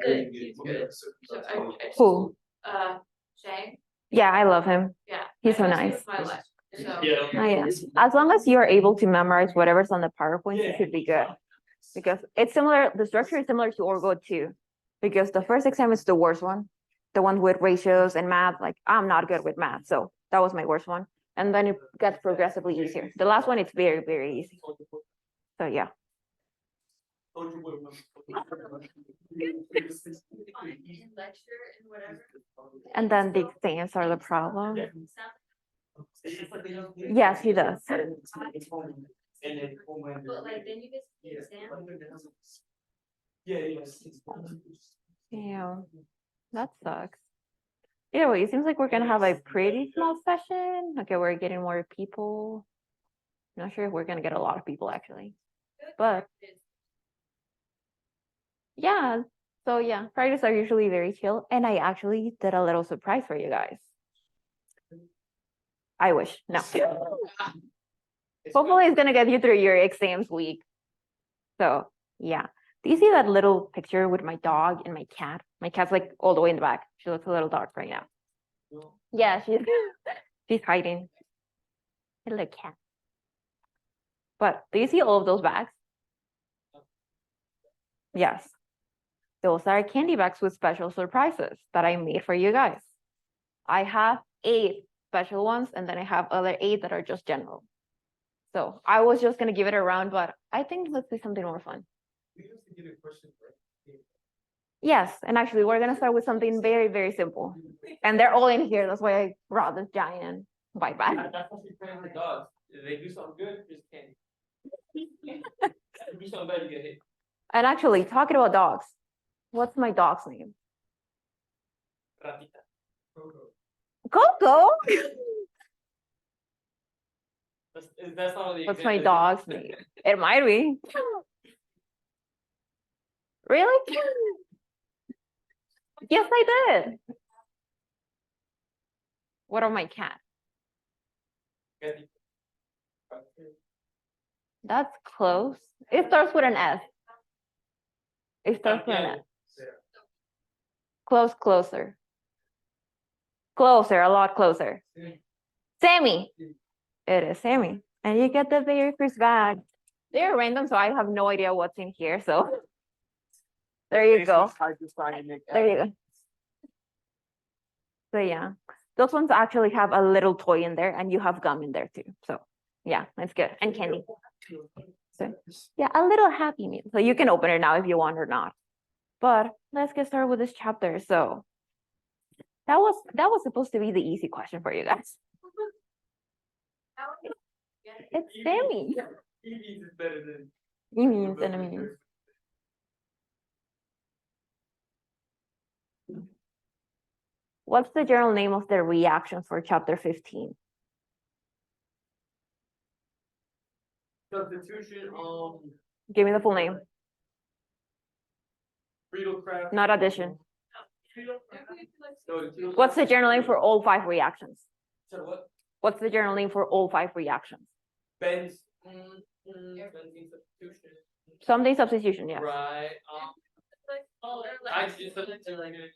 Good, he's good. So I Who? Shang, Yeah, I love him. yeah. He's so I know he nice. was my last, so. Oh, yeah. As long as you're able to memorize whatever's on the PowerPoint, it should be good. Because it's similar, the structure is similar to Orgo too. Because the first exam is the worst one. The one with ratios and math, like I'm not good with math, so that was my worst one. And then it gets progressively easier. The last one, it's very, very easy. So yeah. Lecture and whatever. And then the exams are the problem. Yes, he does. But like, then you get the exam. Yeah, that sucks. Either way, it seems like we're gonna have a pretty small session. Okay, we're getting more people. Not sure if we're gonna get a lot of people actually, but yeah. So yeah, Fridays are usually very chill, and I actually did a little surprise for you guys. I wish, no. Hopefully it's gonna get you through your exams week. So yeah. Do you see that little picture with my dog and my cat? My cat's like all the way in the back. She looks a little dark right now. Yeah, she's hiding. Little cat. But do you see all of those bags? Yes. Those are candy bags with special surprises that I made for you guys. I have 8 special ones, and then I have other 8 that are just general. So I was just gonna give it a round, but I think let's do something more fun. Yes, and actually we're gonna start with something very, very simple. And they're all in here. That's why I brought this giant bite bag. That's what you're training the dogs. If they do something good, just candy. Do something bad, you get hit. And actually, talking about dogs, what's my dog's name? Ratita. Coco. That's not what What's my dog's name? It might be. Really? Yes, I did. What of my cat? That's close. It starts with an S. It starts with an S. Close, closer. Closer, a lot closer. Sammy. It is Sammy. And you get the very first bag. They're random, so I have no idea what's in here. So there you go. There you go. So yeah, those ones actually have a little toy in there, and you have gum in there too. So yeah, that's good. And candy. So yeah, a little happy meal. So you can open it now if you want or not. But let's get started with this chapter. So that was supposed to be the easy question for you guys. It's Sammy. He means enemies. What's the general name of the reaction for chapter 15? Substitution on Give me the full name. Friedel-Crafts. Not addition. No, What's the general name for all 5 reactions? So what? What's the general name for all 5 reactions? Benzene substitution. Something substitution, yeah. Right. Hydrogen substitution.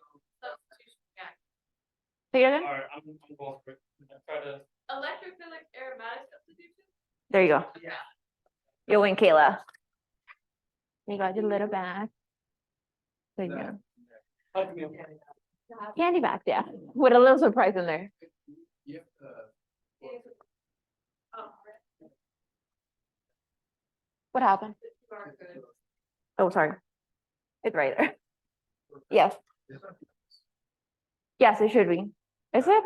Say it again. Alright, I'm going for it. Try to. Electrophilic aromatic substitution? There you go. Yeah. You win, Kayla. You got your little bag. There you go. Help me. Candy bag, yeah. With a little surprise in there. What happened? Oh, sorry. It's right there. Yes. Yes, it should be. Is it?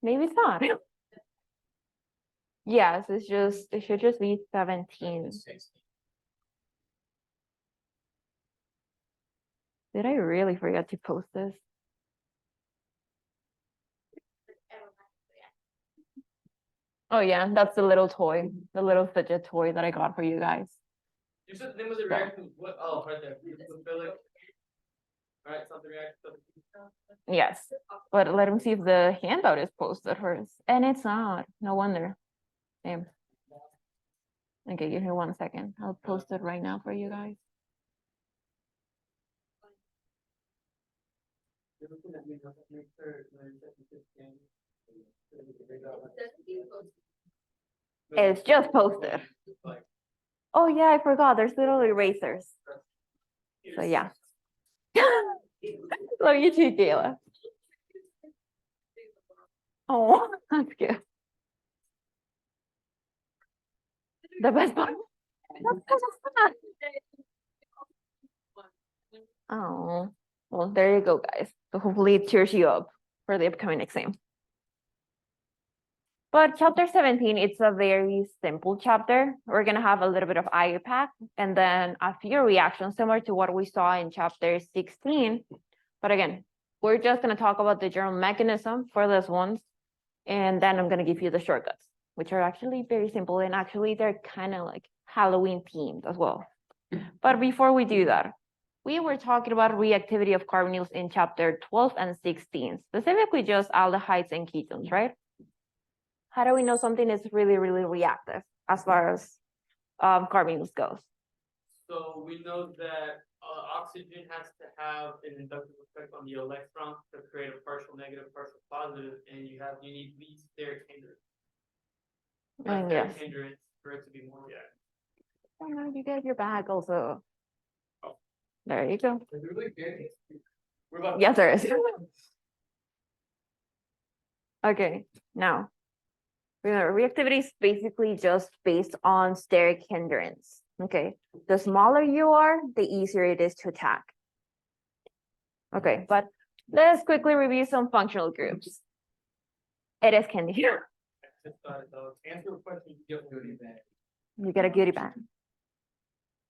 Maybe it's not. Yes, it should just be 17. Did I really forget to post this? Oh yeah, that's the little toy, the little fidget toy that I got for you guys. You said the name was a reaction. What? Oh, right there. Electrophilic. Alright, something reaction. Yes, but let him see if the handout is posted first. And it's not. No wonder. Damn. Okay, give me 1 second. I'll post it right now for you guys. Doesn't he post- It's just posted. Oh yeah, I forgot, there's little erasers. So yeah. Love you too, Kayla. Oh, that's good. The best part. Oh, well, there you go, guys. So hopefully it cheers you up for the upcoming exam. But chapter 17, it's a very simple chapter. We're gonna have a little bit of IUPAC and then a few reactions similar to what we saw in chapter 16. But again, we're just gonna talk about the general mechanism for this one. And then I'm gonna give you the shortcuts, which are actually very simple and actually they're kind of like Halloween themed as well. But before we do that, we were talking about reactivity of carbonyls in chapter 12 and 16, specifically just aldehydes and ketones, right? How do we know something is really, really reactive as far as carbonyls goes? So we know that oxygen has to have an inductive effect on the electron to create a partial negative, partial positive, and you need these steric hindrance. And Steric yes. hindrance for it to be more reactive. Oh, no, you get your bag also. Oh. There you go. We're about Yes, there is. Okay, now, remember, reactivity is basically just based on steric hindrance. Okay, the smaller you are, the easier it is to attack. Okay, but let's quickly review some functional groups. It is candy. Just thought, answer a question, you get goodie bag. You get a goodie bag.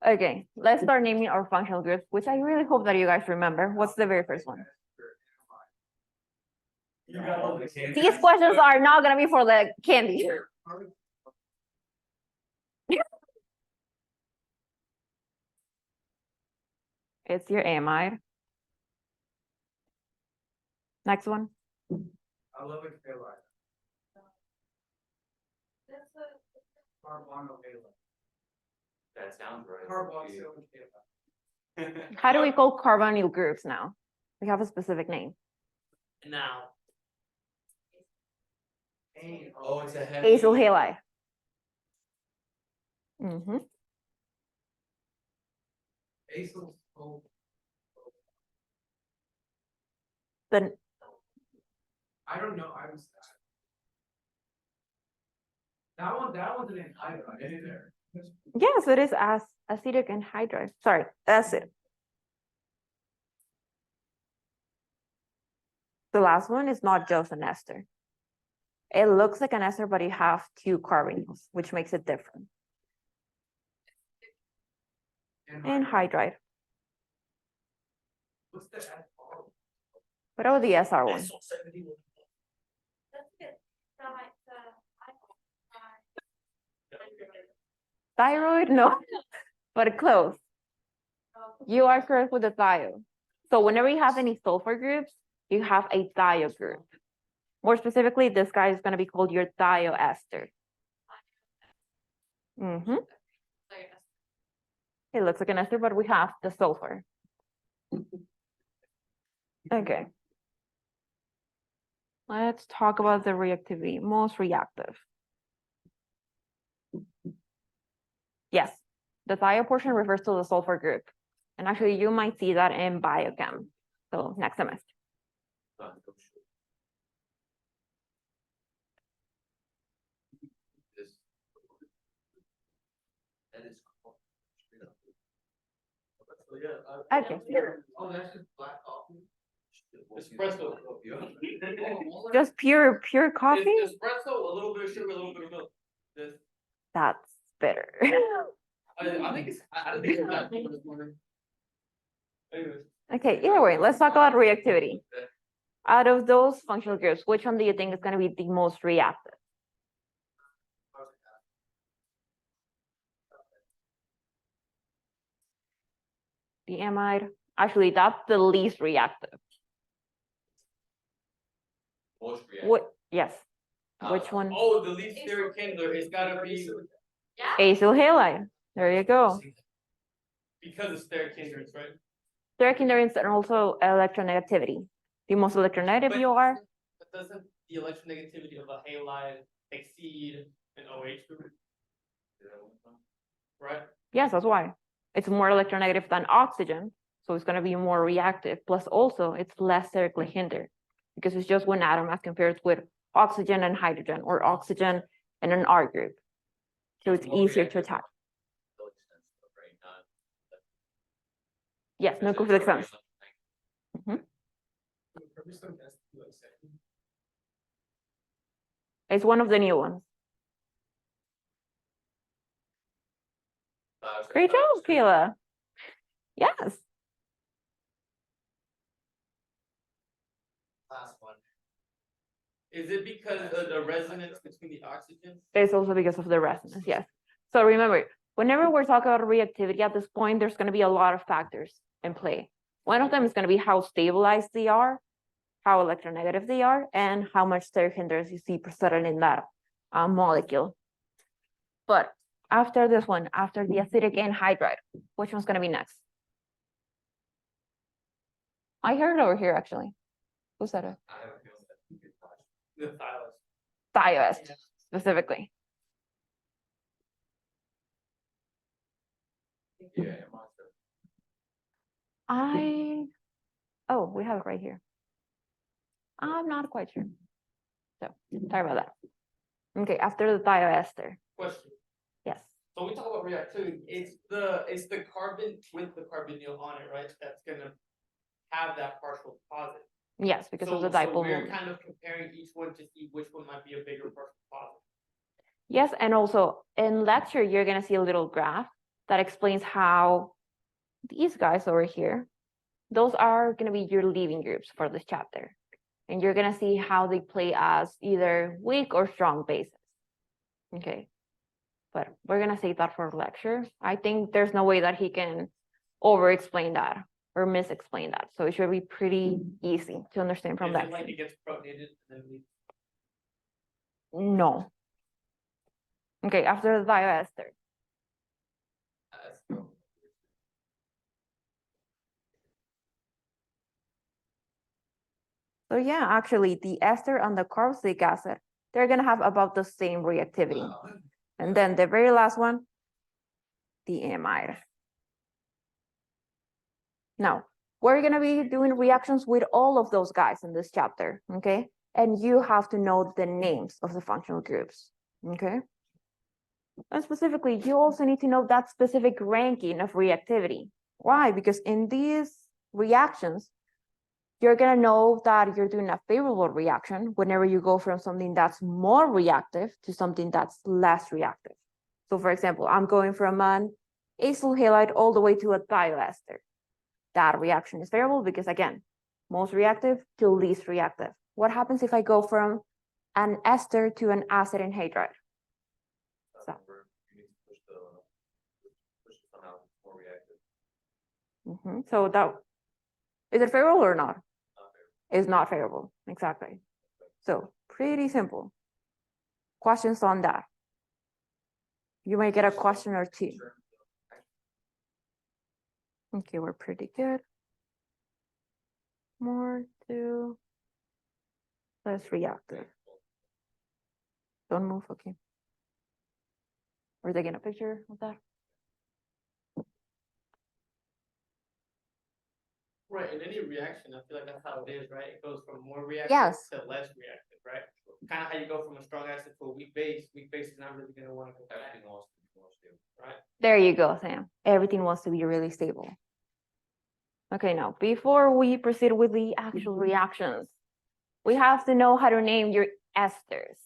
Okay, let's start naming our functional groups, which I really hope that you guys remember. What's the very first one? You got all the candy. These questions are not gonna be for the candy. It's your amide. Next one. I love it, halide. That's a- Carbonyl halide. That sounds right. Carboxyl halide. How do we call carbonyl groups now? We have a specific name. Now. Oh, it's a heavy. Acyl halide. Mm-hmm. Acyl. Oh. Then I don't know, I was. That one's an anhydride, isn't there? yes, it is as acetic anhydride. Sorry, acid. The last one is not just an ester. It looks like an ester, but you have two carbonyls, which makes it different. Anhydride. What's the F? What about the SR one? That's good. So Thyroid? No, but close. You are correct with the thio. So whenever you have any sulfur groups, you have a thio group. More specifically, this guy is going to be called your thioester. Mm-hmm. It looks like an ester, but we have the sulfur. Okay. Let's talk about the reactivity, most reactive. Yes, the thio portion refers to the sulfur group. And actually you might see that in biochem. So next semester. That is cool. Okay. Oh, that's just black coffee. Espresso. Just pure coffee? It's espresso, a little bit of sugar, a little bit of milk. This, That's bitter. I think it's, I don't think it's that good this morning. Anyways. Okay, either way, let's talk about reactivity. Out of those functional groups, which one do you think is going to be the most reactive? The amide. Actually, that's the least reactive. Most reactive. What? Yes. Which one? Oh, the least steric kindler, it's gotta be Yeah. Acyl halide. There you go. because of steric hindrance, right? Steric hindrance and also electronegativity. the most electronegative But you are. doesn't the electronegativity of a halide exceed an OH group, right? Yes, that's why. It's more electronegative than oxygen, so it's gonna be more reactive. Plus also, it's less sterically hindered because it's just one atom as compared with oxygen and hydrogen or oxygen and an R group. So it's More easier to reactive. attack. Really sensitive, right? Not- Yes, because nucleophilic it's sense. very It's one of the new ones. Great job, Kayla. Yes, Last one. Is it because of the resonance between the oxygens? it's also because of the resonance, yes. So remember, whenever we're talking about reactivity at this point, there's gonna be a lot of factors in play. One of them is gonna be how stabilized they are, how electronegative they are, and how much steric hindrance you see presented in that molecule. But after this one, after the acidic anhydride, which one's gonna be next? I heard it over here, actually. Who said it? I have a feeling that you could touch. The thylacine. Thioest, specifically. Yeah, it must have. Oh, we have it right here. I'm not quite sure. So, sorry about that. Okay, after the thioester, Question. yes. So when we talk about reactivity, it's the carbon with the carbonyl on it, right? That's gonna have that partial positive. Yes, because of the So dipole we're moment. kind of comparing each one to see which one might be a bigger partial positive. Yes, and also in lecture, you're gonna see a little graph that explains how these guys over here, those are gonna be your leaving groups for this chapter. And you're gonna see how they play as either weak or strong bases. Okay. But we're gonna save that for lecture. I think there's no way that he can over-explain that or mis-explain that. So it should be pretty easy to understand from Is that. it like it gets protonated and then we No. Okay, after the thioester. So yeah, actually the ester and the carboxylic acid, they're gonna have about the same reactivity. And then the very last one, the amide. Now, we're gonna be doing reactions with all of those guys in this chapter, okay? And you have to know the names of the functional groups, okay? And specifically, you also need to know that specific ranking of reactivity. Why? Because in these reactions, you're gonna know that you're doing a favorable reaction whenever you go from something that's more reactive to something that's less reactive. So for example, I'm going from an acyl halide all the way to a thioester. That reaction is favorable because again, most reactive to least reactive. What happens if I go from an ester to an acid anhydride? So. You need to push the one out more reactive. So that, is it favorable or not? Not fair. Is not favorable, exactly. So pretty simple. Questions on that? You might get a question or two. Okay, we're pretty good. More to less reactive. Don't move, okay. We're taking a picture of that. Right, in any reaction, I feel like that's how it is, right? It goes from more reactive Yes. to less reactive, right? Kind of how you go from a strong acid to a weak base. Weak base is not really gonna want to go back, Everything wants to be more stable. right? There you go, Sam. Everything wants to be really stable. Okay, now, before we proceed with the actual reactions, we have to know how to name your esters.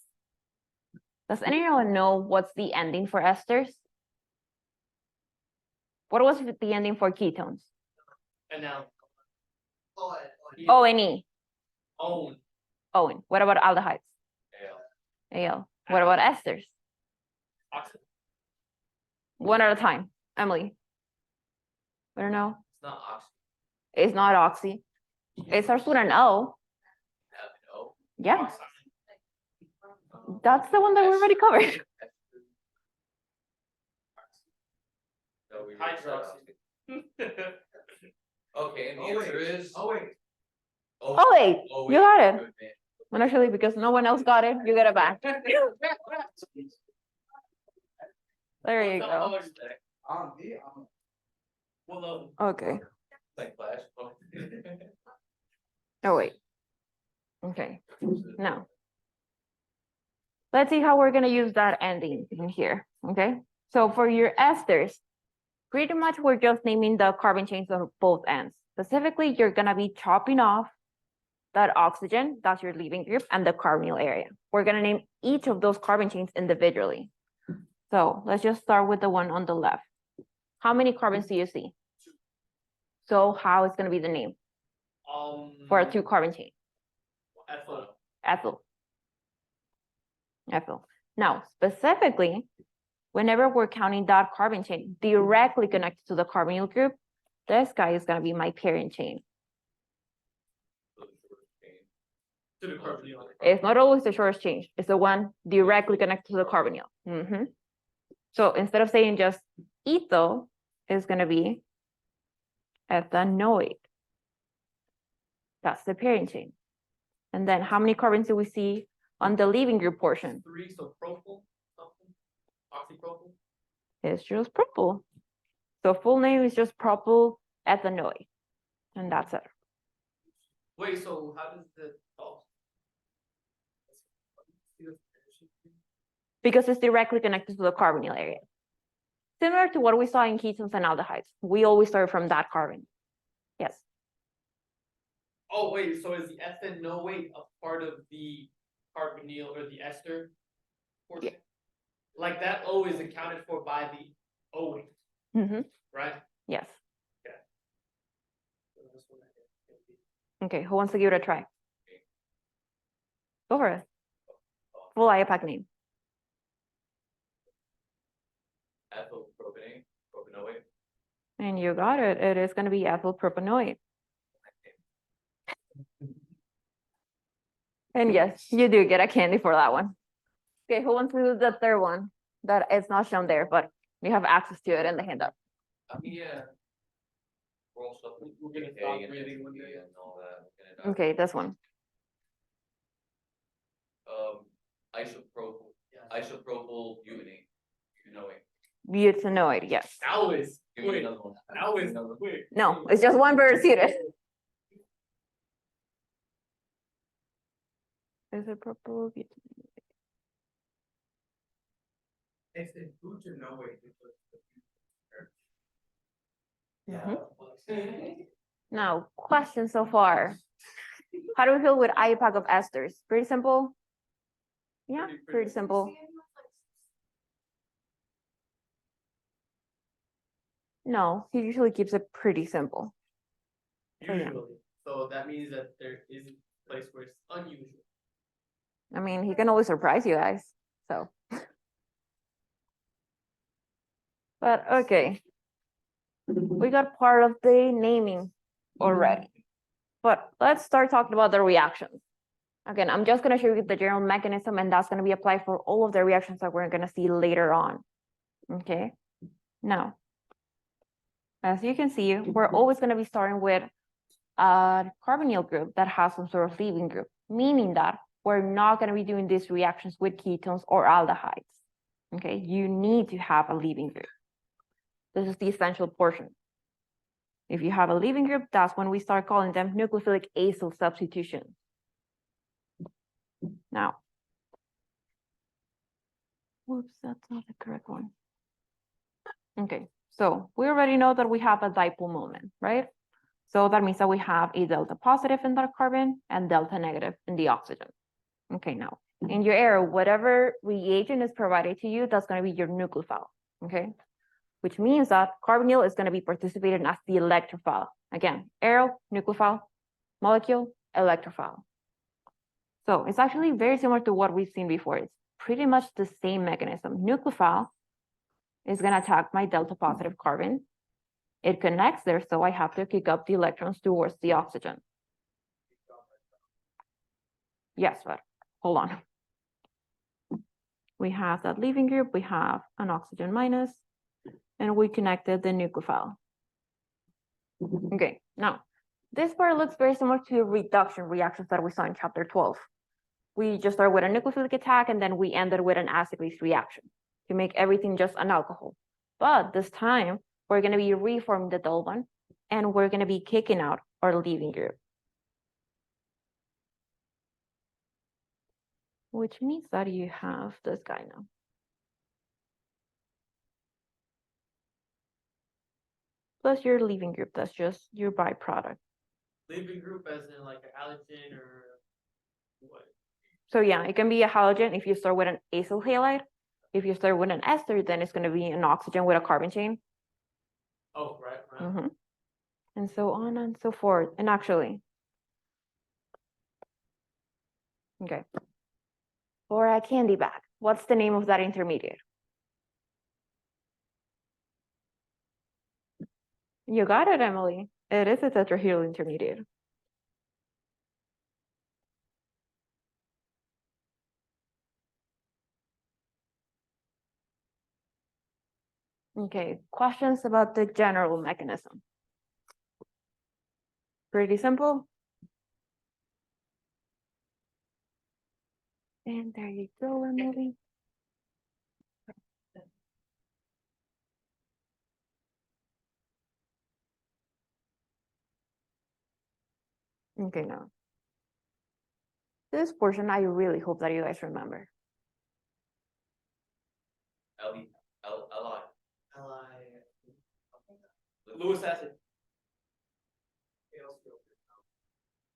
Does anyone know what's the ending for esters? What was the ending for ketones? And now. O and E. Own. Owen. What about aldehydes? Ale. Al. What about esters? Oxygen. One at a time. Emily. I don't know. It's not oxygen. It's not oxy. It starts with an O. No. Yeah, Oxygen. that's the one that we already covered. No, we Hydroxy. Okay, and the answer is. wait. Oh, wait, you got it. good, man. And actually, because no one else got it, you get it back. There you go. Well, Okay. Like Flash. Oh, wait. Okay, now. Let's see how we're gonna use that ending in here, okay? So for your esters, pretty much we're just naming the carbon chains on both ends. Specifically, you're gonna be chopping off that oxygen, that's your leaving group, and the carbonyl area. We're gonna name each of those carbon chains individually. So let's just start with the one on the left. How many carbons do you see? So how is gonna be the name for a 2 carbon chain? ethyl. Ethyl. Ethyl. Now, specifically, whenever we're counting that carbon chain directly connected to the carbonyl group, this guy is gonna be my parent chain. To the carbonyl. It's not always the shortest chain, it's the one directly connected to the carbonyl. So instead of saying just ethyl, it's gonna be ethanoic. That's the parent chain. And then how many carbons do we see on the leaving group portion? 3, so propyl, something, oxypropyl. It's just propyl. So full name is just propyl ethanoic. And that's it. Wait, so how does the, oh. Because it's directly connected to the carbonyl area. Similar to what we saw in ketones and aldehydes. We always start from that carbon. Yes. Oh, wait, so is the ethanoate a part of the carbonyl or the ester portion? Like that O is accounted for by the O, right? Yes. So that's what I get. Okay, who wants to give it a try? Go for it. Full IUPAC name. Ethyl propane, propanoate. And you got it. It is going to be ethyl propanoate. And yes, you do get a candy for that one. Okay, who wants to do the third one? That it's not shown there, but you have access to it in the handout. Yeah. We're all stuff. We're gonna PK stop and breathing one entropy day. and all that. We're gonna Okay, this one. Isopropyl butane. You know it. Butanoid, yes. Now is, Give me wait, another one. now is, wait. No, it's just one bird seated. Isopropyl butanoate. It's a butanoate. Now, question so far. How do we feel with IUPAC of esters? Pretty simple? Yeah, pretty simple. No, he usually keeps it pretty simple. So, yeah. Usually, so that means that there is a place where it's unusual. I mean, he can always surprise you guys, so. But okay. We got part of the naming already. But let's start talking about the reactions. Again, I'm just gonna show you the general mechanism and that's gonna be applied for all of the reactions that we're gonna see later on. Okay, now, as you can see, we're always gonna be starting with a carbonyl group that has some sort of leaving group, meaning that we're not gonna be doing these reactions with ketones or aldehydes. Okay, you need to have a leaving group. This is the essential portion. If you have a leaving group, that's when we start calling them nucleophilic acyl substitutions. Now, whoops, that's not the correct one. Okay, so we already know that we have a dipole moment, right? So that means that we have a delta positive in that carbon and delta negative in the oxygen. Okay, now in your arrow, whatever reagent is provided to you, that's going to be your nucleophile, okay? Which means that carbonyl is going to be participating as the electrophile. Again, arrow, nucleophile, molecule, electrophile. So it's actually very similar to what we've seen before. It's pretty much the same mechanism. Nucleophile is going to attack my delta positive carbon. It connects there, so I have to kick up the electrons towards the oxygen. Yes, but hold on. We have that leaving group, we have an oxygen minus, and we connected the nucleophile. Okay, now, This part looks very similar to reduction reactions that we saw in chapter 12. We just started with a nucleophilic attack and then we ended with an acid-base reaction to make everything just an alcohol. But this time, we're gonna be reforming the double bond and we're gonna be kicking out our leaving group. Which means that you have this guy now. Plus your leaving group, that's just your byproduct. Leaving group as in like a halogen or what? So yeah, it can be a halogen if you start with an acyl halide. If you start with an ester, then it's gonna be an oxygen with a carbon chain. Oh, right, right. Mhm. And so on and so forth. And actually, okay. For a candy bag, what's the name of that intermediate? You got it, Emily. It is a tetrahedral intermediate. Okay, questions about the general mechanism? Pretty simple. And there you go, Emily. Okay, now. This portion, I really hope that you guys remember. Lewis acid.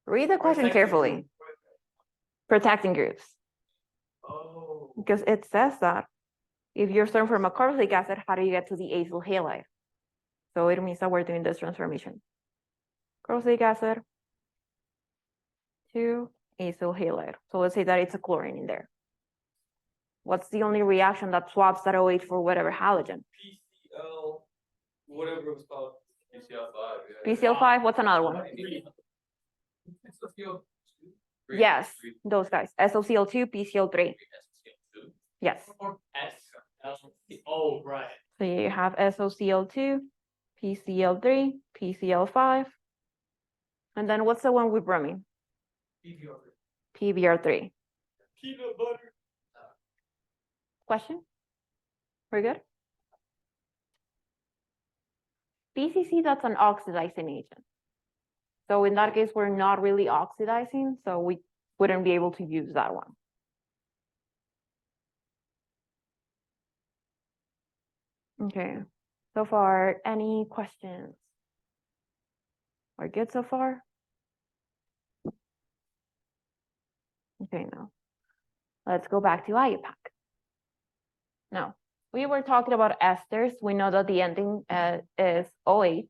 Read the question Protecting carefully. group. Protecting groups. Oh. Because it says that if you're starting from a carboxylic acid, how do you get to the acyl halide? So it means that we're doing this transformation. Carboxylic acid to acyl halide. So let's say that it's a chlorine in there. What's the only reaction that swaps that OH for whatever halogen? PCl, whatever it was called. PCl5, what's another one? Yes, those guys. SOCl2, PCl3. Yes. S. Oh, right. So you have SOCl2, PCl3, PCl5. And then what's the one with bromine? PBr3. Peanut butter. Question? We're good? PCC, that's an oxidizing agent. So in that case, we're not really oxidizing, so we wouldn't be able to use that one. Okay, so far, any questions? We're good so far? Okay, now, let's go back to IUPAC. Now, we were talking about esters. We know that the ending is OH.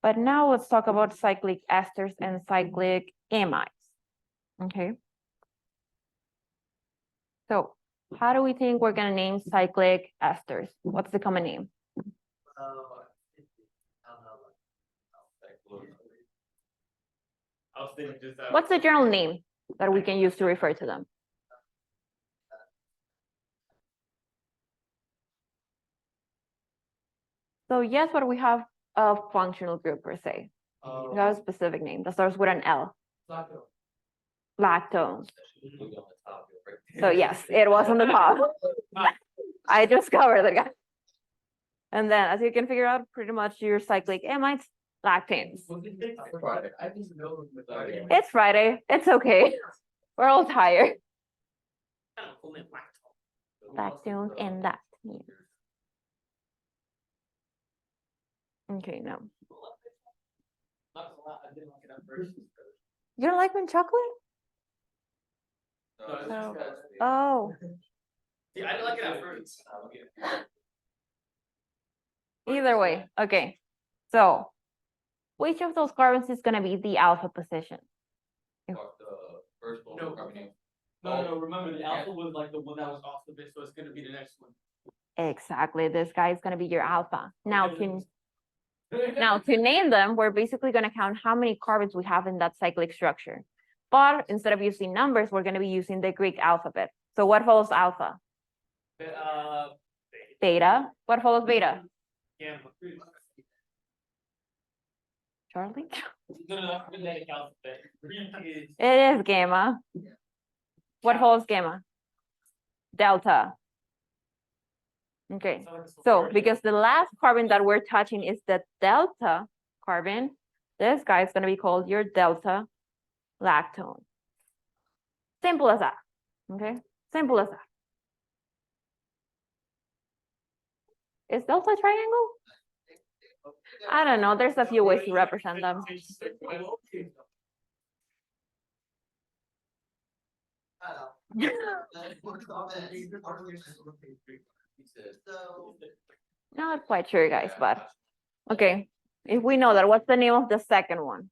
But now let's talk about cyclic esters and cyclic amides. Okay. So how do we think we're gonna name cyclic esters? What's the common name? I was thinking just that. What's the general name that we can use to refer to them? So yes, but we have a functional group per se. We have a specific name that starts with an L. Lactone. So yes, it was on the top. I discovered the guy. And then as you can figure out, pretty much your cyclic amides, lactanes. It's Friday. It's okay. We're all tired. Lactone and lactone. Okay, no. You don't like mint chocolate? No. Oh, See, I didn't like it at first. either way. Okay. So which of those carbons is gonna be the alpha position? No, remember the alpha was like the one that was off the bit, so it's gonna be the next one. Exactly. This guy is gonna be your alpha. Now to name them, we're basically gonna count how many carbons we have in that cyclic structure. But instead of using numbers, we're gonna be using the Greek alphabet. So what follows alpha? Beta. What follows beta? Gamma. Charlie? No, phonetic alphabet. Greek is. It is gamma. What holds gamma? Delta. Okay, so because the last carbon that we're touching is the delta carbon, this guy is gonna be called your delta lactone. Simple as that, okay? Simple as that. Is delta a triangle? I don't know, there's a few ways to represent them. Not quite sure, guys, but okay. If we know that, what's the name of the second one?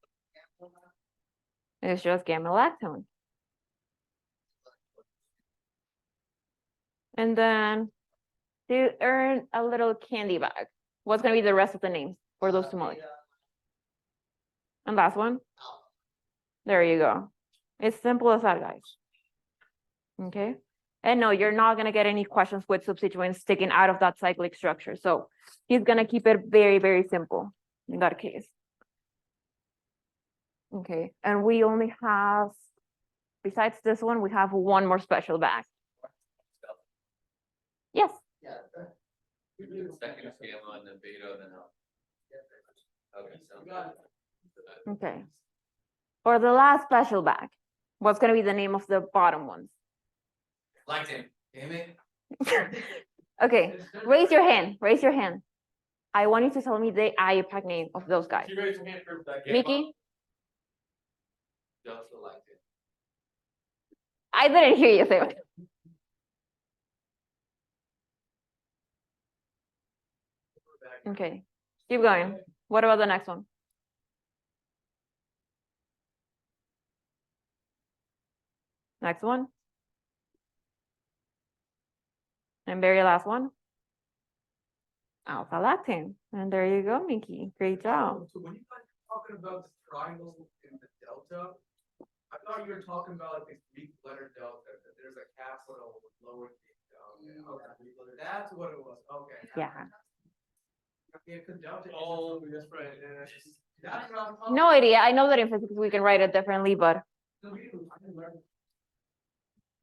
It's just gamma lactone. And then to earn a little candy bag, what's gonna be the rest of the names for those two molecules? And last one? There you go. It's simple as that, guys. Okay, and no, you're not gonna get any questions with substituents sticking out of that cyclic structure. So he's gonna keep it very, very simple in that case. Okay, and we only have, besides this one, we have one more special bag. Yes, Second is gamma and then beta and then alpha. Okay, sounds good. okay. For the last special bag, what's gonna be the name of the bottom ones? Lactate, damn it. Okay, raise your hand, raise your hand. I want you to tell me the IUPAC name of those guys. You raise your hand for that. Gamma. Mickey, Delta lactate. I didn't hear you say it. Okay, keep going. What about the next one? Next one. And very last one. Alpha lactane. And there you go, Mickey. Great job. So when you guys were talking about the triangle in the delta, I thought you were talking about like the Greek letter delta, that there's a capital with lowercase delta. Okay, that's what it was, okay. Yeah. Okay, 'cause delta is- Oh, that's right. Yeah. That's what I'm talking No idea. I know that in physics we can write it differently, but about. I can learn.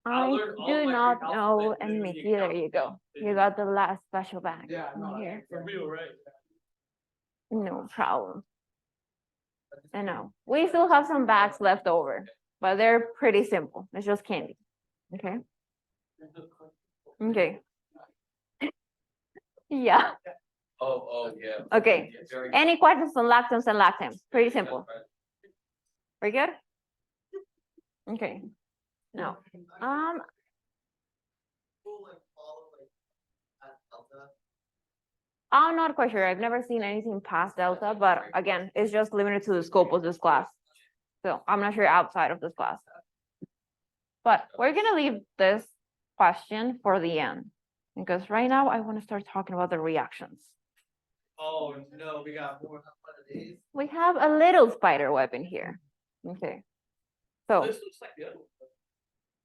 I learn all do my not Greek know. alphabet And literally Mickey, there you go. calculated. You got the last special bag Yeah, no, here. For real, right? No problem. I know. We still have some bags left over, but they're pretty simple. It's just candy. Okay. Okay. Yeah. Oh, yeah. Okay. Yeah, very- Any questions on lactones and lactams? Pretty simple. Very good? Okay. No. I'm not quite sure. I've never seen anything past delta, but again, it's just limited to the scope of this class. So I'm not sure outside of this class. But we're gonna leave this question for the end, because right now I want to start talking about the reactions. Oh, no, we got more. We have a little spider web in here. Okay. So This looks like the other one.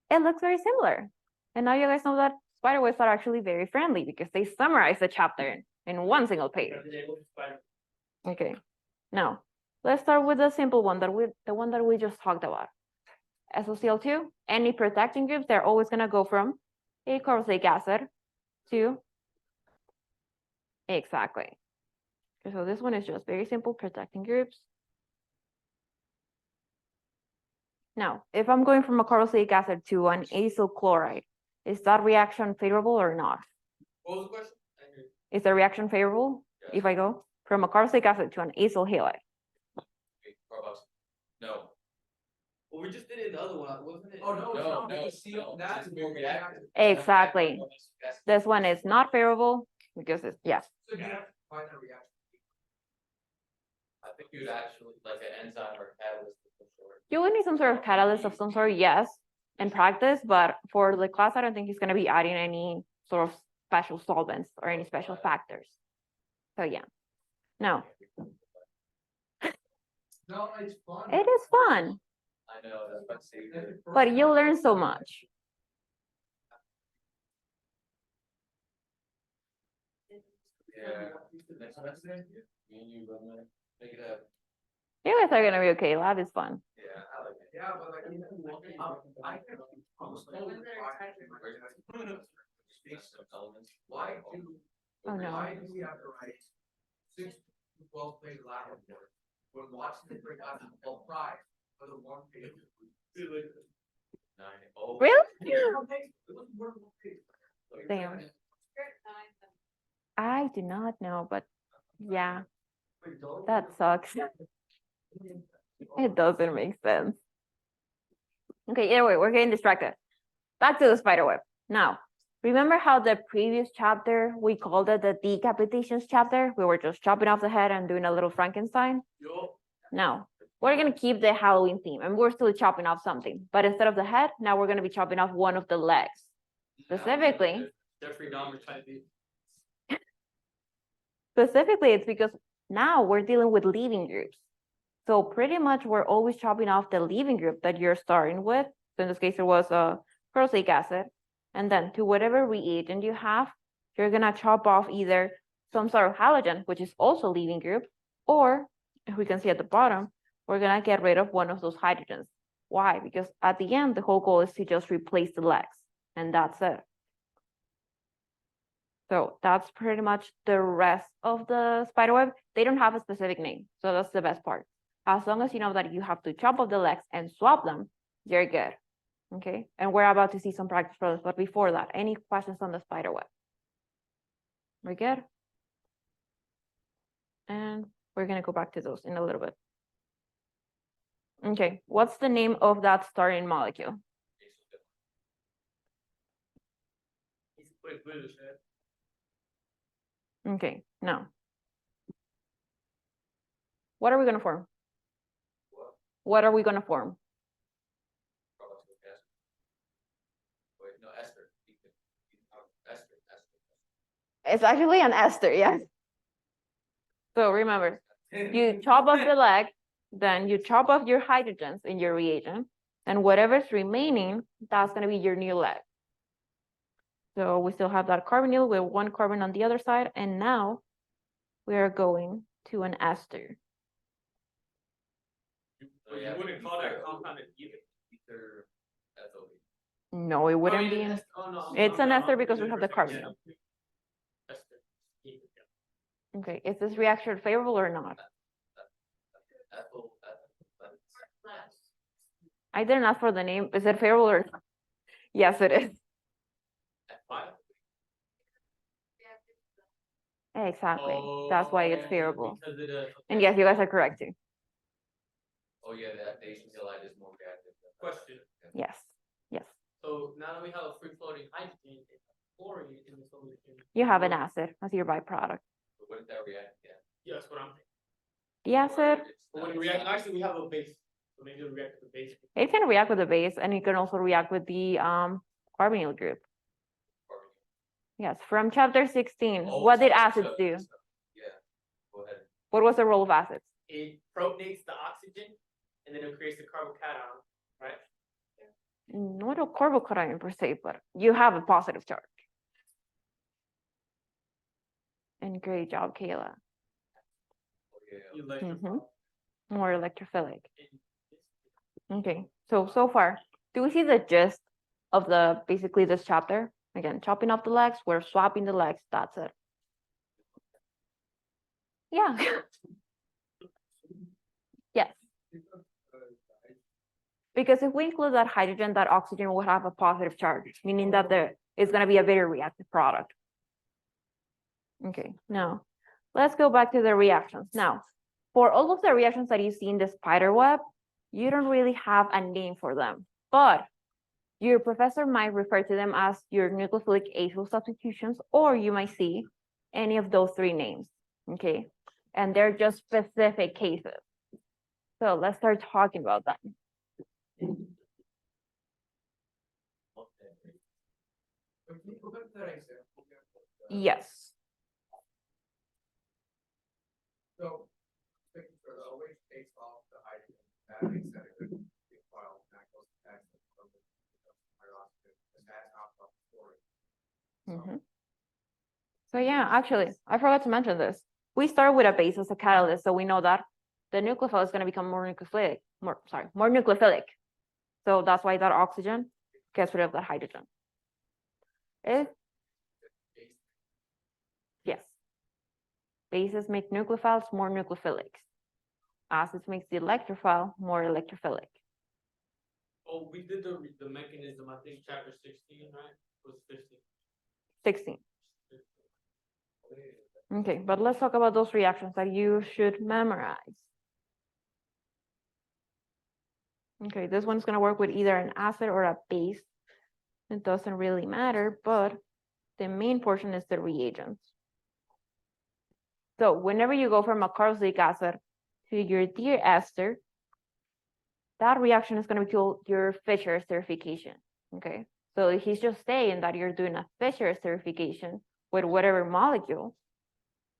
it looks very similar. And now you guys know that spider webs are actually very friendly because they summarize the chapter in one single page. Okay, now let's start with the simple one the one that we just talked about. SOCl2, any protecting groups, they're always gonna go from a carboxylic acid to exactly. Okay, so this one is just very simple protecting groups. Now, if I'm going from a carboxylic acid to an acyl chloride, is that reaction favorable or not? What was the question? I didn't hear. Is the reaction favorable if I go from a carboxylic acid to an acyl halide? No. Well, we just did it in the other one, wasn't it? Oh, no, it's No, not. no, It's no, that's it's more reactive. Exactly. That's- This one is not favorable because it's, yes. So you have to find a reaction. I think you'd actually, like an enzyme or catalyst of some sort. You would need some sort of catalyst of some sort, yes, in practice, but for the class, I don't think he's gonna be adding any sort of special solvents or any special factors. So yeah, no, No, it's fun. it is fun, I know, that's what I see. but you learn so much. Yeah. Next question. Me and you, brother. Make it happen. guys are gonna be okay. Lab is fun. Yeah, I like it. Yeah, but like, I can. Why do, Oh, no. why do we have to write 6 to 12 page lab report when Washington bring us a prize for the 1 page? Nine. Oh. Really? It was one page. Damn. I do not know, but yeah, that sucks. It doesn't make sense. Okay, either way, we're getting distracted. Back to the spider web. Now, remember how the previous chapter, we called it the decapitations chapter? We were just chopping off the head and doing a little Frankenstein. Now, we're gonna keep the Halloween theme and we're still chopping off something, but instead of the head, now we're gonna be chopping off one of the legs. Specifically, Jeffrey Dahmer type beat. it's because now we're dealing with leaving groups. So pretty much we're always chopping off the leaving group that you're starting with. So in this case, it was protein acid. And then to whatever reagent you have, you're gonna chop off either some sort of halogen, which is also leaving group, or if we can see at the bottom, we're gonna get rid of one of those hydrogens. Why? Because at the end, the whole goal is to just replace the legs, and that's it. So that's pretty much the rest of the spider web. They don't have a specific name, so that's the best part. As long as you know that you have to chop off the legs and swap them, you're good. Okay, and we're about to see some practice problems, but before that, any questions on the spider web? We're good? And we're gonna go back to those in a little bit. Okay, what's the name of that starting molecule? He's quick British, man. Okay, now. What are we gonna form? What are we gonna form? Wait, no, Esther. Esther. It's actually an ester, yes. So remember, you chop off the leg, then you chop off your hydrogens in your reagent, and whatever's remaining, that's gonna be your new leg. So we still have that carbonyl with one carbon on the other side, and now we are going to an ester. But you wouldn't call that compound an ether. Ether, ethylene. No, it wouldn't be. It's an ester because we have the carbonyl. Ester. Ether, yeah. Okay, is this reaction favorable or not? Ethyl. I didn't ask for the name. Is it favorable or not? Yes, it is. Exactly. That's why it's favorable. Because it is. And yes, you guys are correct too. Oh, yeah, the activation halide is more reactive. Question. Yes, yes. So now that we have a free floating hydrogen and chlorine in the solution. You have an acid as your byproduct. But wouldn't that react? Yeah. Yeah, that's what I'm thinking. The acid, But when it react, actually, we have a base. So maybe it'll react with the base. it can react with the base and it can also react with the carbonyl group. Yes, from chapter 16, Oh, what did so- acids so- do? Yeah, go ahead. What was the role of acids? It protonates the oxygen and then it creates the carbocation, right? Not a carbocation per se, but you have a positive charge. And great job, Kayla. Oh, yeah. Electrified. More electrophilic. Okay, so far, do we see the gist of the basically this chapter? Again, chopping off the legs, we're swapping the legs, that's it. Yeah. Yes, because if we include that hydrogen, that oxygen will have a positive charge, meaning that there is gonna be a very reactive product. Okay, now, let's go back to the reactions. Now, for all of the reactions that you see in the spider web, you don't really have a name for them, but your professor might refer to them as your nucleophilic acyl substitutions, or you might see any of those three names, okay? And they're just specific cases. So let's start talking about them. But can you go back to that example? Yes, So, thinking for the always takes off the hydrogen, that makes that a good file, that goes back to and that's out of storage. So yeah, actually, I forgot to mention this. We start with a base as a catalyst, so we know that the nucleophile is gonna become more nucleophilic, more nucleophilic. So that's why that oxygen gets rid of that hydrogen. If, yes. Bases make nucleophiles more nucleophilic. Acids makes the electrophile more electrophilic. Oh, we did the mechanism, I think chapter 16, right? Was 15. 16. Okay, but let's talk about those reactions that you should memorize. Okay, this one's gonna work with either an acid or a base. It doesn't really matter, but the main portion is the reagents. So whenever you go from a carboxylic acid to your dear ester, that reaction is gonna be called your Fischer esterification, okay? So he's just saying that you're doing a Fischer esterification with whatever molecule,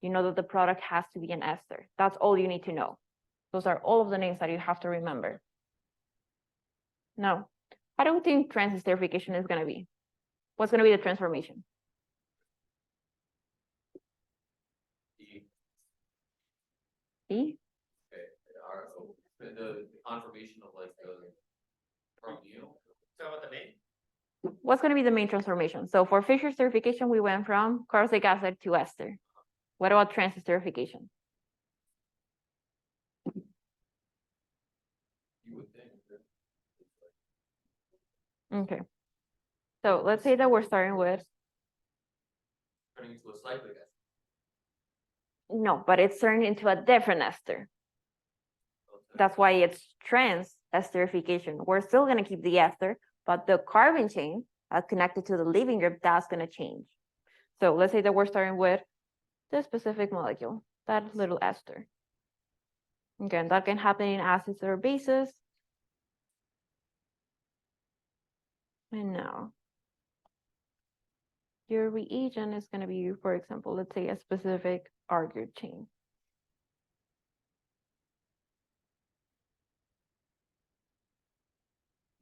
you know that the product has to be an ester. That's all you need to know. Those are all of the names that you have to remember. Now, how do we think trans esterification is gonna be? What's gonna be the transformation? E? Okay, the conformation of like the carbonyl. Talk about the name? What's gonna be the main transformation? So for Fischer esterification, we went from carboxylic acid to ester. What about trans esterification? You would think that it's like Okay. So let's say that we're starting with, turning into a cyclic acid. no, but it's turned into a different ester. That's why it's trans esterification. We're still gonna keep the ester, but the carbon chain connected to the leaving group, that's gonna change. So let's say that we're starting with this specific molecule, that little ester. Again, that can happen in acids or bases. And now, your reagent is gonna be, for example, let's say a specific R group chain.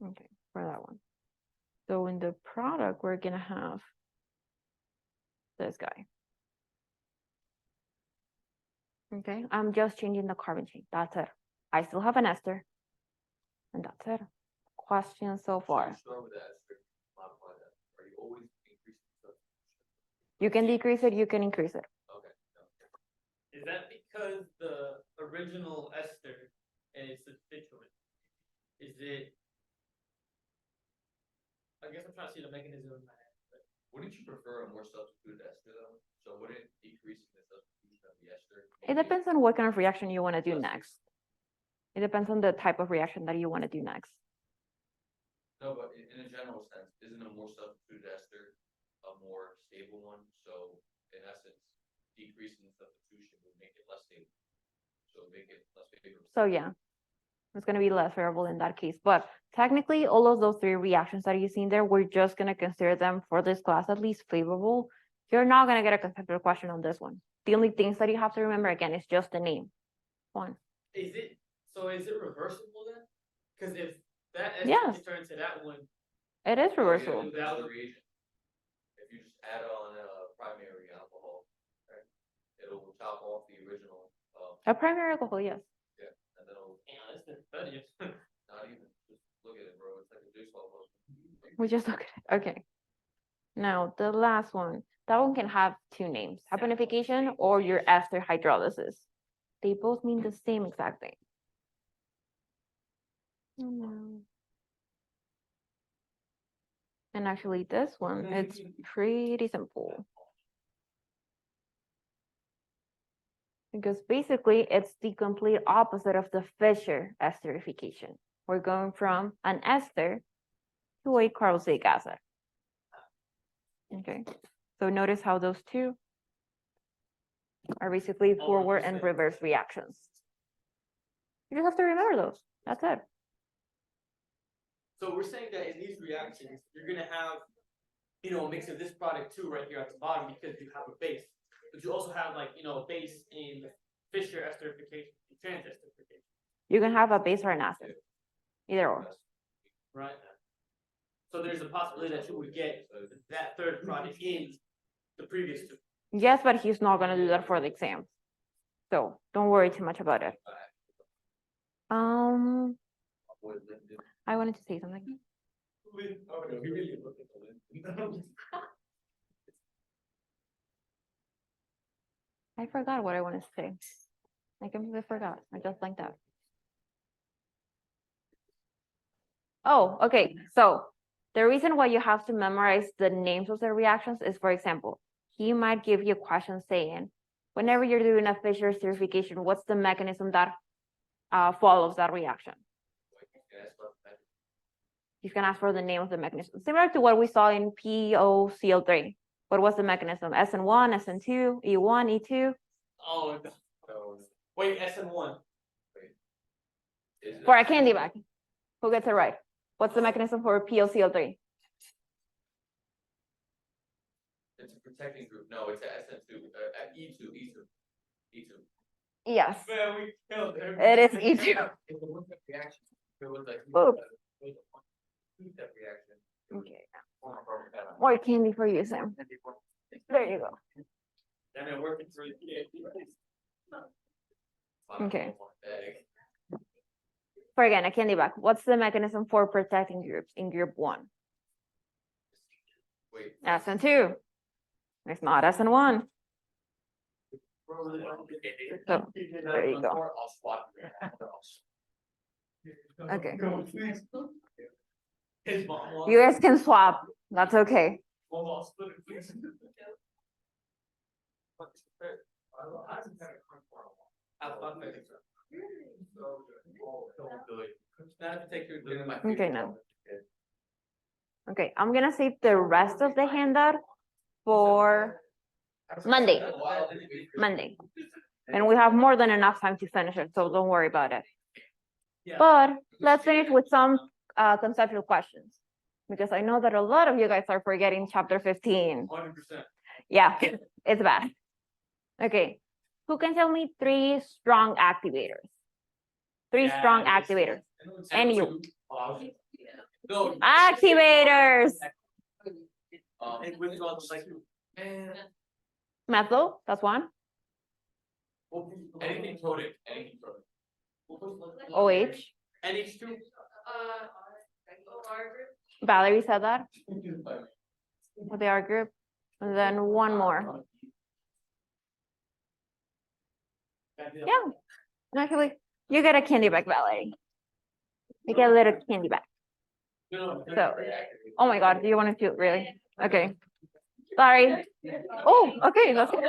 Okay, for that one. So in the product, we're gonna have this guy. Okay, I'm just changing the carbon chain. That's it. I still have an ester. And that's it. Questions so So far? you start with that, ester, modify that. Are you always increasing substitution? You can decrease it, you can increase it. Okay. Is that because the original ester is substituent? Is it? I guess I'm trying to see the mechanism in my head, but Wouldn't you prefer a more substituted ester though? So wouldn't decreasing the substitution of the ester? It depends on what kind of reaction you want to do Less next. It depends on the type of reaction that you want to do next. No, but in a general sense, isn't a more substituted ester a more stable one? So in essence, decreasing the substitution would make it less stable. So make it less favorable. So yeah, it's going to be less favorable in that case. But technically, all of those three reactions that you've seen there, we're just going to consider them for this class at least favorable. You're not going to get a conceptual question on this one. The only things that you have to remember again is just the name. One. is it reversible then? Because if that ester Yes. gets turned to that one, It is Oh, yeah, reversible. it's a reagent. If you just add on a primary alcohol, right, it'll chop off the original, A primary alcohol, yes. and then it'll, yeah, that's the study. not even, just look at it, bro, it's like a jigsaw puzzle. We just look at it. Okay. Now, the last one. That one can have two names, saponification or your ester hydrolysis. They both mean the same exact thing. Oh, no. And actually, this one, it's pretty simple. Because basically, it's the complete opposite of the Fischer esterification. We're going from an ester to a carboxylic acid. Okay, so notice how those two are basically All forward the and same. reverse reactions. You just have to remember those. That's it. So we're saying that in these reactions, you're gonna have, a mix of this product too, right here at the bottom, because you have a base. But you also have like, a base in Fischer esterification, and trans esterification, You can have a base or an acid, either or. right? So there's a possibility that you would get that third product in the previous two. Yes, but he's not gonna do that for the exam. So don't worry too much about it. avoid Linden. I wanted to say something. Oh, no, he really looked at the Linden. I forgot what I wanted to say. I completely forgot. I just blanked out. Oh, okay. So the reason why you have to memorize the names of the reactions is, for example, he might give you a question saying, whenever you're doing a Fisher esterification, what's the mechanism that follows that reaction? Yes, but that- You can ask for the name of the mechanism, similar to what we saw in POCl3. What was the mechanism? SN1, SN2, E1, E2? Oh, so, wait, SN1. is it- For a candy bag. Who gets it right? What's the mechanism for POCl3? It's a protecting group, no, it's a SN2, E2, E2. Yes, Man, we killed him. it is E2. If it was a reaction, if it was like. Boop. Two-step reaction. Okay, more candy for you, Sam. There you go. I've been working for years. Okay. For again, a candy bag. What's the mechanism for protecting groups in group 1? Wait. SN2. It's not SN1. So, there you go. I'll swap. Okay. His mom wants. You guys can swap. That's okay. Mom wants to split it, please. Have fun with it. Now to take your dinner. Okay, now. Okay, I'm gonna save the rest of the handout for Monday. Monday. And we have more than enough time to finish it, so don't worry about it. Yeah. But let's finish with some conceptual questions. Because I know that a lot of you guys are forgetting chapter 15. 100%. Yeah, it's bad. Okay, who can tell me 3 strong activators? 3 Yeah, strong I guess. activators. And you. No. Activators. And which one's like, Methyl, that's one. Anything coding, anything coding. OH. NH2. OR group. Valerie said that with the R group. And then one more. Yeah, actually, you get a candy bag, Valerie. You get a little candy bag. So, oh my God, do you want to do it really? Okay. Sorry. Oh, okay, that's good.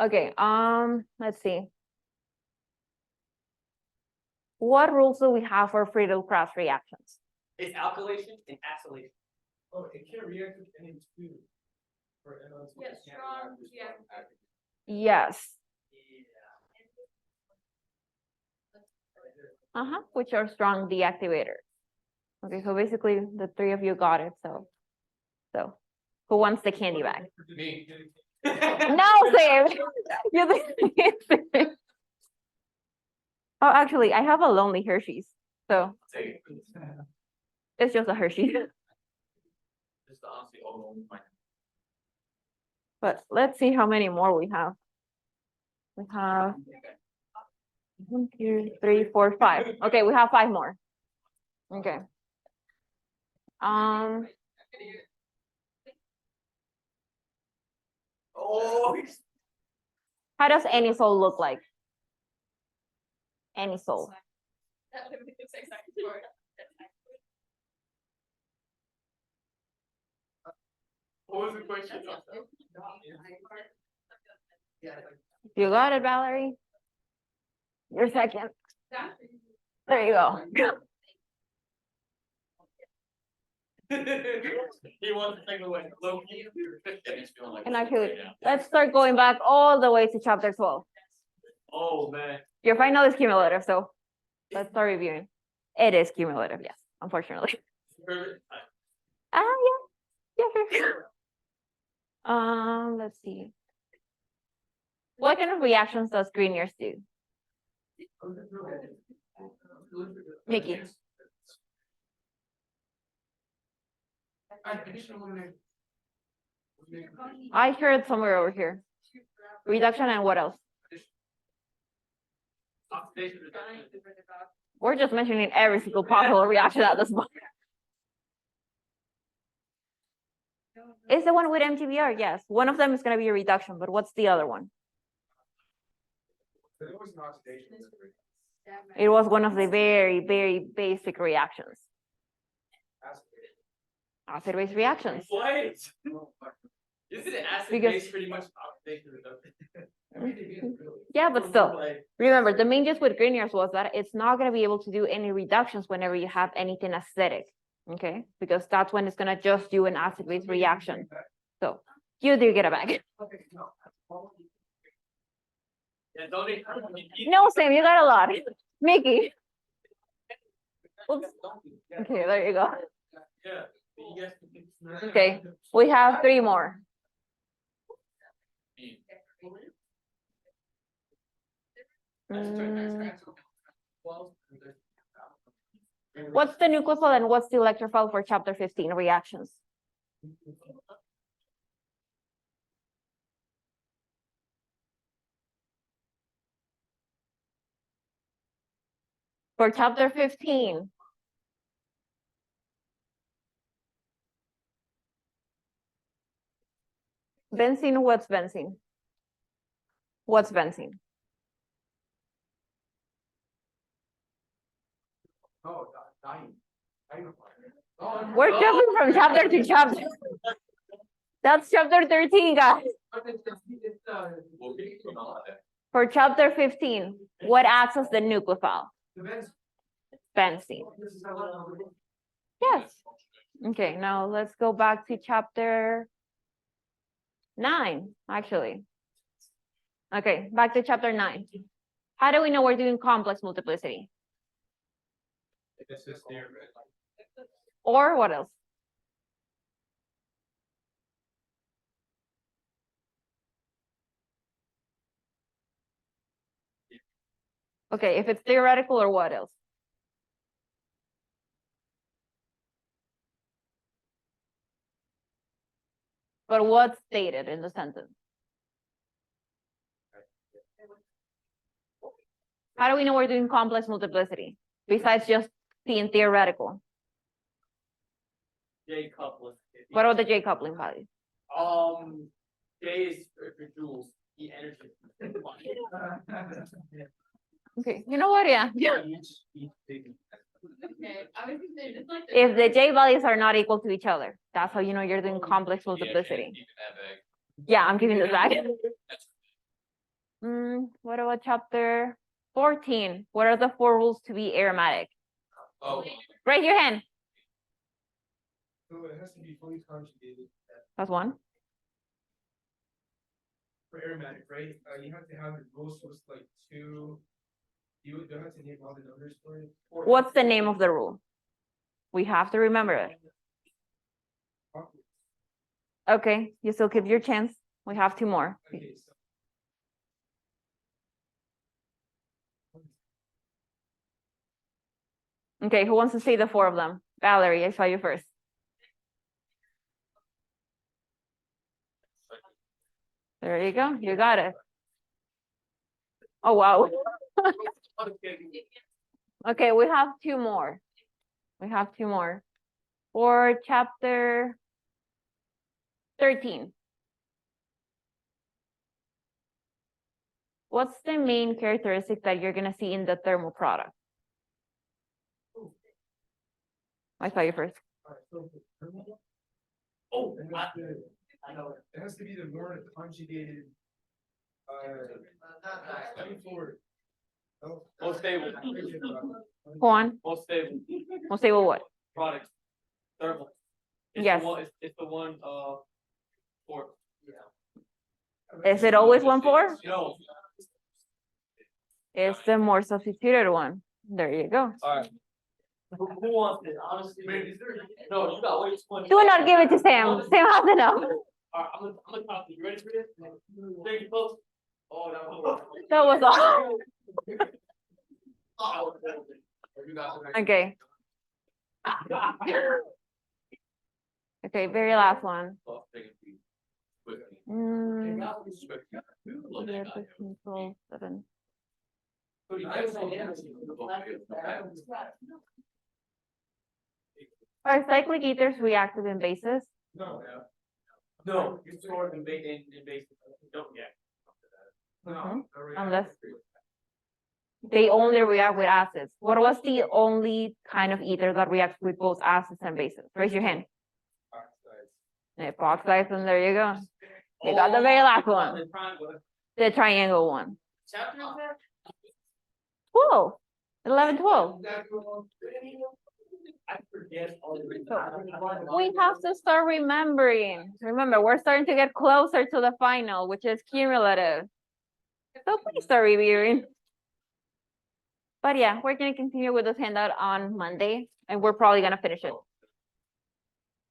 Okay, let's see. What rules do we have for Friedel-Crafts reactions? It's alkylation and acylation. Oh, it can't react with any two. Or NO2. Yeah, strong, yeah. Yes. Which are strong deactivators. Okay, so basically the 3 of you got it, so who wants the candy bag? Me. No, Sam. You're the Oh, actually, I have a lonely Hershey's, so Say, it's just a Hershey. just honestly, all my. But let's see how many more we have. We have 1, 2, 3, 4, 5. Okay, we have 5 more. Okay. Oh, How does any soul look like? Any soul. That would be the exact word. what was the question? You got it, Valerie. You're second. There you go. He wants to take away. Low-key. And actually, let's start going back all the way to chapter 12. Oh, man. Your final is cumulative, so let's start reviewing. It is cumulative, yes, unfortunately. Yeah. Sure. Let's see. What kind of reactions does Greenier's do? Mickey. I heard somewhere over here. reduction, and what else? Oxidation reduction. We're just mentioning every single possible reaction at this point. Is the one with MTBR? Yes. One of them is gonna be a reduction, but what's the other one? There was an oxidation. It was one of the very, very basic reactions. Acid-base reactions. What? Isn't it acid Because- base pretty much oxidation reduction? Yeah, but still, remember, the main gist with Grignard's was that it's not gonna be able to do any reductions whenever you have anything acidic, okay? Because that's when it's gonna just do an acid-base reaction. So you do get it back. Yeah, don't they- No, Sam, you got a lot. Mickey. Oops. Okay, there you go. Yeah. you guys- Okay, we have 3 more. Mm, What's the nucleophile and what's the electrophile for chapter 15 reactions? For chapter 15. Benzene, what's benzene? What's benzene? Oh, dying. Oh, We're jumping from chapter to chapter. That's chapter 13, guys. Well, we can on that. For chapter 15, what acts as the nucleophile? Benzene. Yes. Okay, now let's go back to chapter 9, actually. Okay, back to chapter 9. How do we know we're doing complex multiplicity? It's just there. Or what else? Okay, if it's theoretical or what else? But what's stated in the sentence? How do we know we're doing complex multiplicity? Besides just being theoretical. J coupling. What about the J coupling value? J is for joules, the energy. Okay, you know what? Yeah. Okay, I was gonna say, it's like. If the J values are not equal to each other, that's how you know you're doing complex multiplicity. You can have egg. Yeah, I'm giving this back. What about chapter 14? What are the 4 rules to be aromatic? Oh, Raise your hand. So it has to be fully conjugated That's 1. for aromatic, right? You have to have the rules was like 2. You don't have to name all the numbers for it. What's the name of the rule? We have to remember it. Okay, you still give your chance. We have 2 more. Okay, so. Okay, who wants to say the 4 of them? Valerie, I saw you first. There you go. You got it. Oh, wow. Okay, we have 2 more. We have 2 more. For chapter 13. What's the main characteristic that you're gonna see in the thermal product? I saw you first. Alright, so the thermal, Oh, it has to, I know, it has to be the more conjugated. Stepping forward. Oh. Most stable. Go on. Most stable We'll say well what? product. Thermal. It's Yes. the one, it's the one, for. Is it always 1,4? No. It's the more substituted one. There you go. Alright. Who wants it, honestly? No, you got way too much. Do not give it to Sam. Sam has enough. Alright, I'm gonna talk to you. Ready for this? Thank you, folks. Oh, that was. That was all. Oh. You got it. Okay. Okay, very last one. well, they can be with me. Mm, Look yeah, at that. 15, 12, 7. Are cyclic ethers reactive in bases? No. No, you store them in base, don't yet. Mhm. Unless they only react with acids. What was the only kind of ether that reacts with both acids and bases? Raise your hand. Epoxides, and there you go. You got the very last one, The triangle. the triangle one. Chapter is that? 12, 11, 12. I forget all the. We have to start remembering. Remember, we're starting to get closer to the final, which is cumulative. So please start reviewing. But yeah, we're gonna continue with this handout on Monday, and we're probably gonna finish it.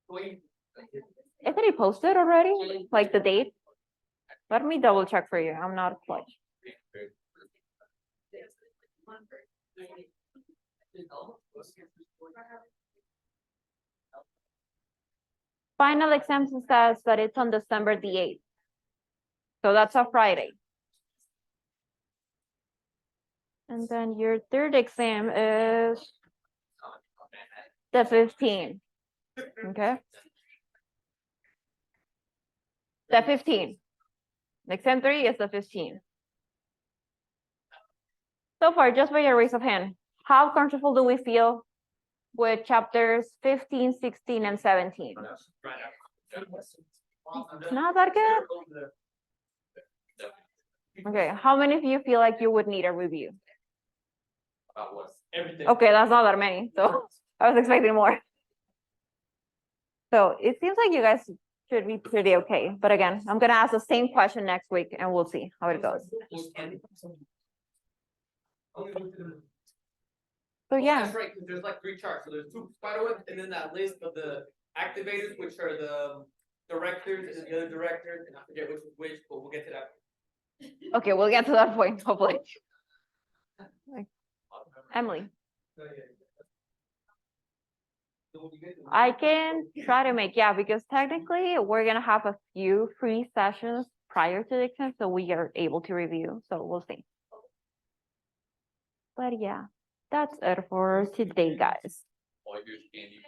Wait. Isn't it posted already? Like the date? Let me double check for you. I'm not quite. Final exam says that it's on December the 8th. So that's a Friday. And then your third exam is the 15th. Okay? The 15th. Exam 3 is the 15th. So far, just by a raise of hand, how comfortable do we feel with chapters 15, 16, and 17? Not that good? Okay, how many of you feel like you would need a review? About what? Everything. Okay, that's not that many, so I was expecting more. So it seems like you guys should be pretty okay, but again, I'm gonna ask the same question next week and we'll see how it goes. So yeah, That's right, because there's like 3 charts, so there's 2 spider webs, and then that list of the activators, which are the directors, and then the other directors, and I forget which is which, but we'll get to that. okay, we'll get to that point, hopefully. Emily, I can try to make, yeah, because technically we're gonna have a few free sessions prior to the exam, so we are able to review, so we'll see. But yeah, that's it for today, guys. All you do is candy.